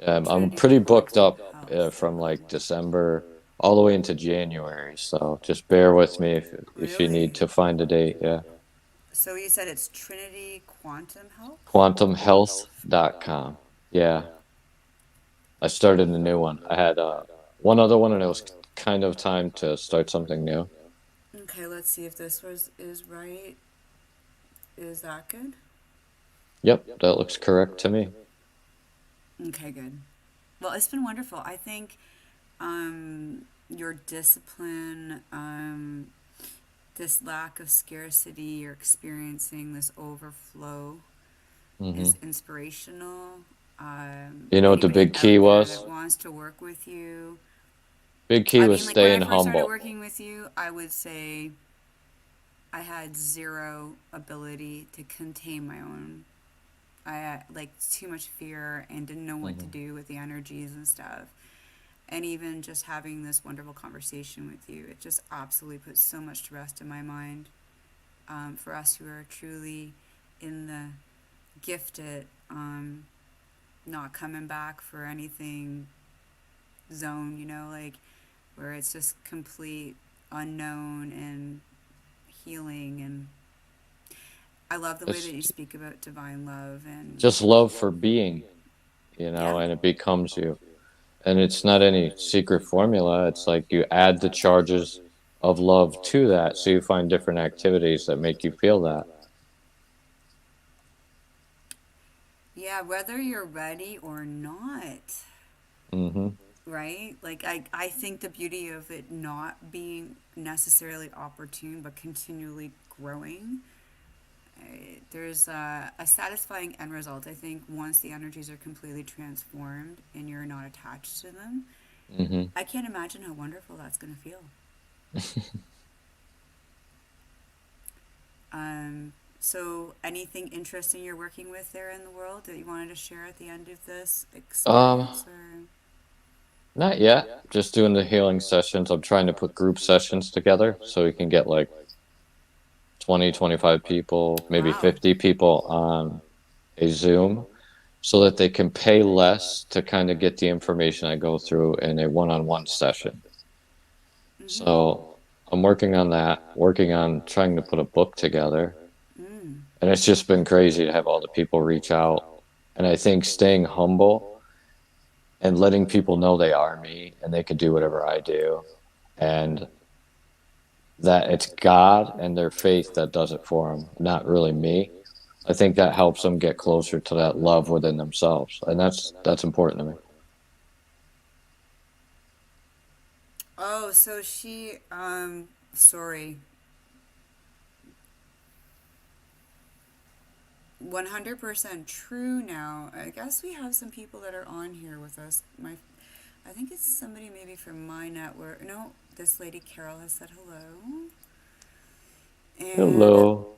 I'm Trinity pretty booked Quantum up Health. from like December all the way into January, so just bear with me if you need Really? to find a date. Yeah, So you said it's Trinity Quantum Health? quantumhealth.com. Yeah, I started a new one. I had one other one, and it was kind of time to start something new. Okay, let's see if this was is right. Is that good? Yep, that looks correct to me. Okay, good. Well, it's been wonderful. I think your discipline, this lack of scarcity, you're experiencing this overflow is Hmm. inspirational. You know what the Anybody big key out there that was? wants to work with you, Big key I was mean, like when I staying first started humble. working with you, I would say I had zero ability to contain my own. I had like too much fear and didn't know what to Hmm. do with the energies and stuff. And even just having this wonderful conversation with you, it just absolutely puts so much to rest in my mind. For us who are truly in the gifted, not coming back for anything zone, like where it's just complete unknown and healing. And I love the way that It's you speak about divine love and just love for being, yeah. and it becomes you. And it's not any secret formula. It's like you add the charges of love to that, so you find different activities that make you feel that. Yeah, whether you're ready or not, Hmm. right? Like, I think the beauty of it not being necessarily opportune, but continually growing, there's a satisfying end result. I think once the energies are completely transformed and you're not attached to them, Hmm. I can't imagine how wonderful that's going to feel. So, anything interesting you're working with there in the world that you wanted to share at the end of this Um, experience, or? Not yet. Just doing the healing sessions. I'm trying to put group sessions together so we can get like 20, 25 people, maybe Wow. 50 people on a Zoom so that they can pay less to kind of get the information I go through in a one-on-one session. Mm-hmm. So I'm working on that, working on trying to put a book together. Mm. And it's just been crazy to have all the people reach out. And I think staying humble and letting people know they are me and they can do whatever I do. And that it's God and their faith that does it for them, not really me. I think that helps them get closer to that love within themselves, and that's important to me. Oh, so she, sorry, 100% true now. I guess we have some people that are on here with us. I think it's somebody maybe from my network. No, this lady Carol has said hello. And Hello.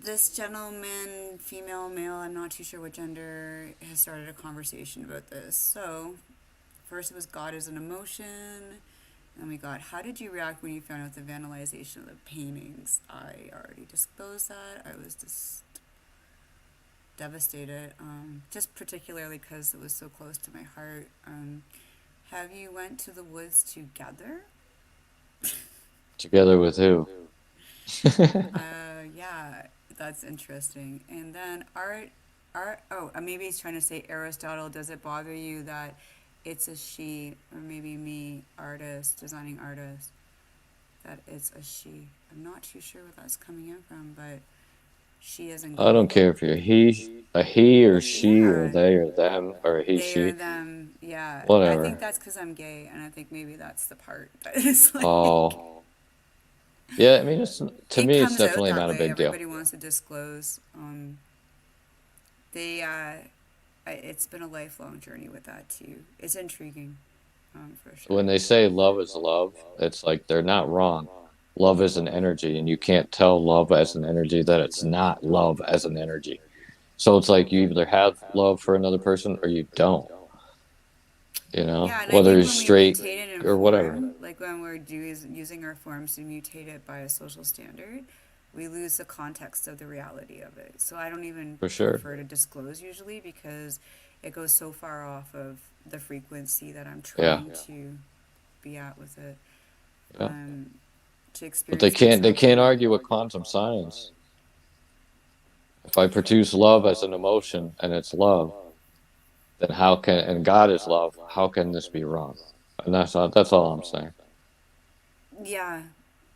this gentleman, female, male, I'm not too sure what gender, has started a conversation about this. So, first it was God as an emotion. Then we got, how did you react when you found out the vandalization of the paintings? I already disclosed that. I was just devastated, just particularly because it was so close to my heart. Have you went to the woods together? Together with who? Yeah, that's interesting. And then maybe he's trying to say Aristotle. Does it bother you that it's a she, or maybe me, artist, designing artist, that it's a she? I'm not too sure where that's coming in from, but she isn't. I don't care if you're a he or she or Yeah, they or them or a he, they or she, them. Yeah, I think whatever. that's because I'm gay, and I think maybe that's the part that is like. Oh, yeah, I mean, to It me, it's comes out definitely that not a way. big deal. Everybody wants to disclose. They it's been a lifelong journey with that too. It's intriguing, for sure. When they say love is love, it's like they're not wrong. Love is an energy, and you can't tell love as an energy that it's not love as an energy. So it's like you either have love for another person or you don't, Yeah, and I whether think you're when we straight mutate it in or whatever, form, like when we're using our forms to mutate it by a social standard, we lose the context of the reality of it. So I don't even for sure. prefer to disclose usually because it goes so far off of the frequency that I'm Yeah, trying to be at with it, yeah. um, to But they experience can't they myself can't in. argue with quantum science. If I produce love as an emotion and it's love, then and God is love, how can this be wrong? And that's all I'm saying. Yeah.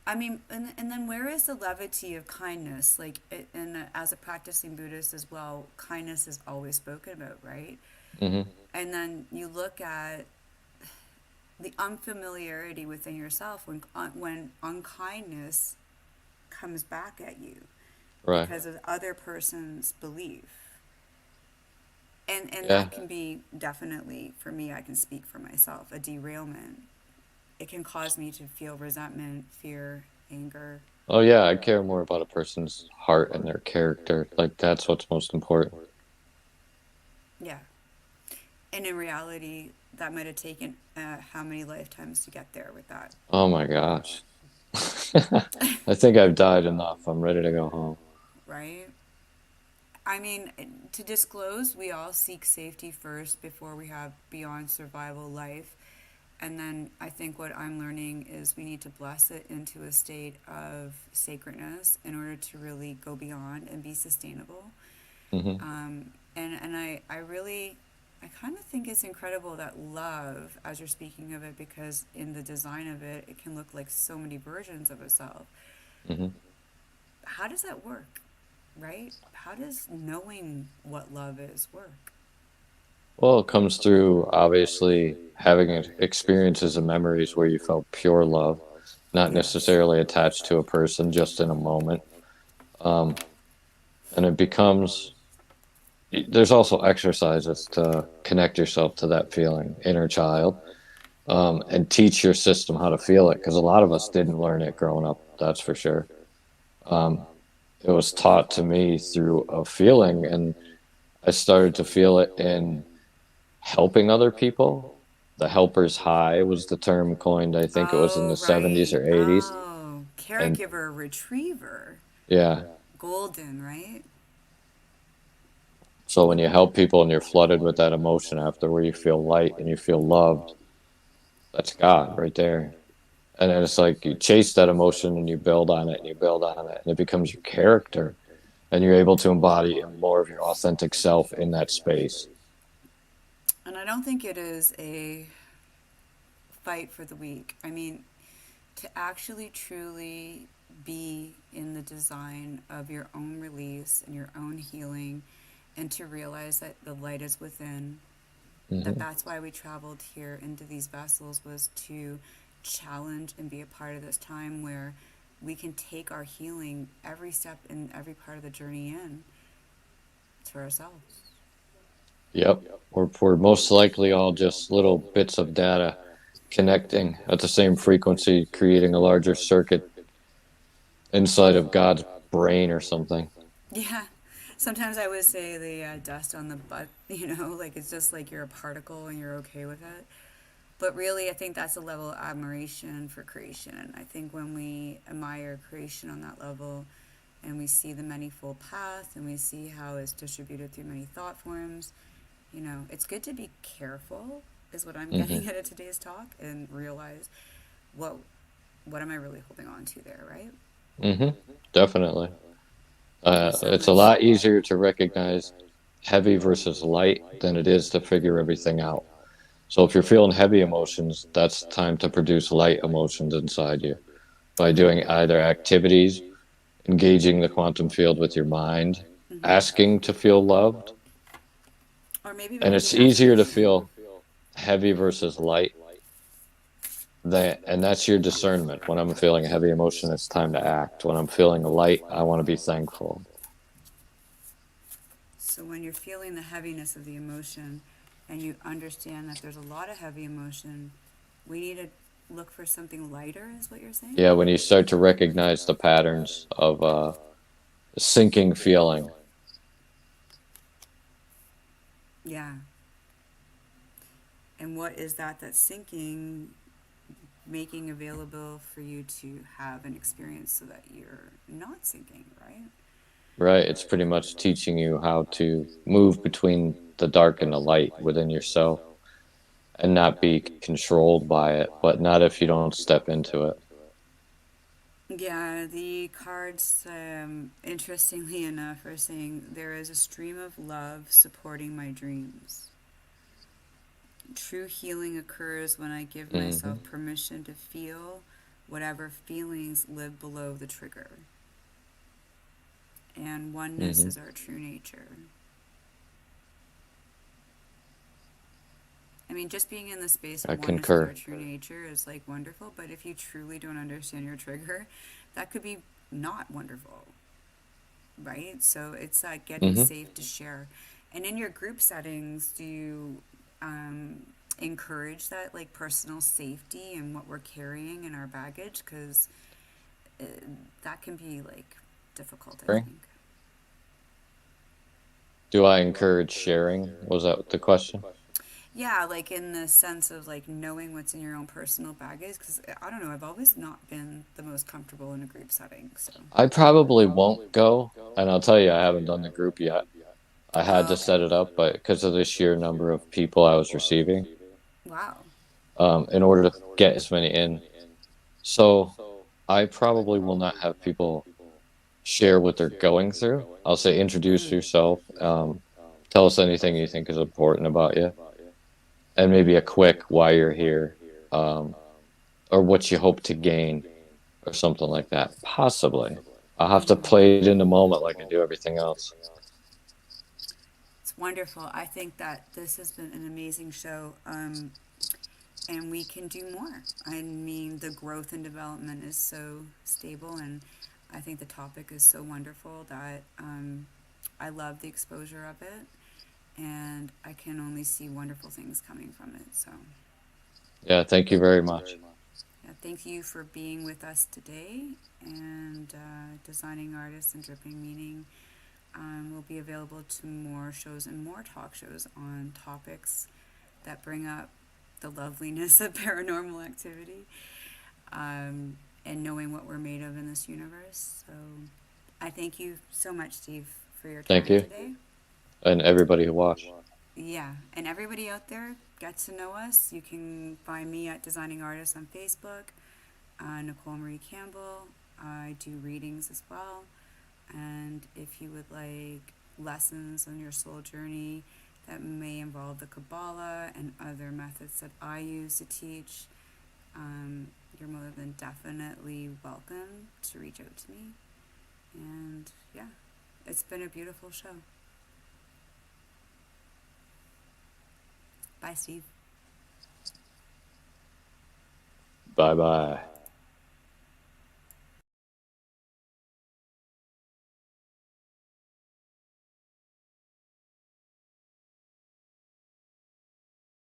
I mean, and then where is the levity of kindness? Like, and as a practicing Buddhist as well, kindness is always spoken about, right? Hmm. And then you look at the unfamiliarity within yourself when unkindness comes back at you Right. because of other person's belief. And Yeah. that can be definitely, for me, I can speak for myself, a derailment. It can cause me to feel resentment, fear, anger. Oh yeah, I care more about a person's heart and their character. Like that's what's most important. Yeah. And in reality, that might have taken how many lifetimes to get there with that, Oh my gosh. I think I've died enough. I'm ready to go home. right? I mean, to disclose, we all seek safety first before we have beyond survival life. And then I think what I'm learning is we need to bless it into a state of sacredness in order to really go beyond and be sustainable. Hmm. And I really, I kind of think it's incredible that love, as you're speaking of it, because in the design of it, it can look like so many versions of itself. Hmm. How does that work, right? How does knowing what love is work? Well, it comes through obviously having experiences and memories where you felt pure love, not Yes. necessarily attached to a person, just in a moment. Um, and it becomes there's also exercises to connect yourself to that feeling, inner child, and teach your system how to feel it. Because a lot of us didn't learn it growing up, that's for sure. Um, it was taught to me through a feeling, and I started to feel it in helping other people. The helper's high was the term coined, I think it was in Oh, the 70s right. or 80s. Oh, And caregiver retriever. yeah, Golden, right? so when you help people and you're flooded with that emotion after where you feel light and you feel loved, that's God right there. And then it's like you chase that emotion and you build on it and you build on it and it becomes your character and you're able to embody more of your authentic self in that space. And I don't think it is a fight for the weak. I mean, to actually truly be in the design of your own release and your own healing and to realize that the light is within, Hmm. that's why we traveled here into these vessels, was to challenge and be a part of this time where we can take our healing every step in every part of the journey in to ourselves. Yep. We're most likely all just little bits of data connecting at the same frequency, creating a larger circuit inside of God's brain or something. Yeah. Sometimes I would say the dust on the butt, like it's just like you're a particle and you're okay with it. But really, I think that's a level of admiration for creation. And I think when we admire creation on that level and we see the manifold path and we see how it's distributed through many thought forms, it's good to be careful, is what I'm Hmm. getting at today's talk, and realize what what am I really holding on to there, right? Hmm. Definitely. Thank you so It's a much. lot easier to recognize heavy versus light than it is to figure everything out. So if you're feeling heavy emotions, that's time to produce light emotions inside you by Okay. doing either activities, engaging the quantum field with your mind, asking to feel loved. Or maybe And even it's just asking. easier to feel heavy versus light. And that's your discernment. When I'm feeling a heavy emotion, it's time to act. When I'm feeling light, I want to be thankful. So when you're feeling the heaviness of the emotion and you understand that there's a lot of heavy emotion, we need to look for something lighter, is what you're saying? Yeah, when you start to recognize the patterns of sinking feeling. Yeah. And what is that that's sinking, making available for you to have an experience so that you're not sinking, right? Right, it's pretty much teaching you how to move between the dark and the light within yourself and not be controlled by it, but not if you don't step into it. Yeah, the cards, interestingly enough, are saying there is a stream of love supporting my dreams. True healing occurs when I give Hmm. myself permission to feel whatever feelings live below the trigger. And oneness Hmm. is our true nature. I mean, just being in the space I of oneness with our concur. true nature is like wonderful, but if you truly don't understand your trigger, that could be not wonderful, right? So it's getting Hmm. safe to share. And in your group settings, do you um, encourage that like personal safety and what we're carrying in our baggage? Because that can be like difficult, I think. Do I encourage sharing? Was that the question? Yeah, like in the sense of like knowing what's in your own personal baggage. Because I don't know, I've always not been the most comfortable in a group setting. So, I probably won't go, and I'll tell you, I haven't done the group yet. I had oh, to okay. set it up, but because of the sheer number of people I was receiving, Wow. in order to get as many in. So I probably will not have people share what they're going through. I'll say introduce yourself, tell us anything you think is important about you, and maybe a quick why you're here, um, or what you hope to gain, or something like that. Possibly. I'll have to play it in the moment like I do everything else. It's wonderful. I think that this has been an amazing show, and we can do more. I mean, the growth and development is so stable, and I think the topic is so wonderful that I love the exposure of it, and I can only see wonderful things coming from it. So, Yeah, thank you very much. yeah, thank you for being with us today, and Designing Artists and Dripping Meaning will be available to more shows and more talk shows on topics that bring up the loveliness of paranormal activity, um, and knowing what we're made of in this universe. So I thank you so much, Steve, for your Thank time you, today. and everybody who watched. Yeah, and everybody out there, get to know us. You can find me at Designing Artists on Facebook, Nicole Marie Campbell. I do readings as well. And if you would like lessons on your soul journey that may involve the Kabbalah and other methods that I use to teach, you're more than definitely welcome to reach out to me. And yeah, it's been a beautiful show. Bye, Steve. Bye bye.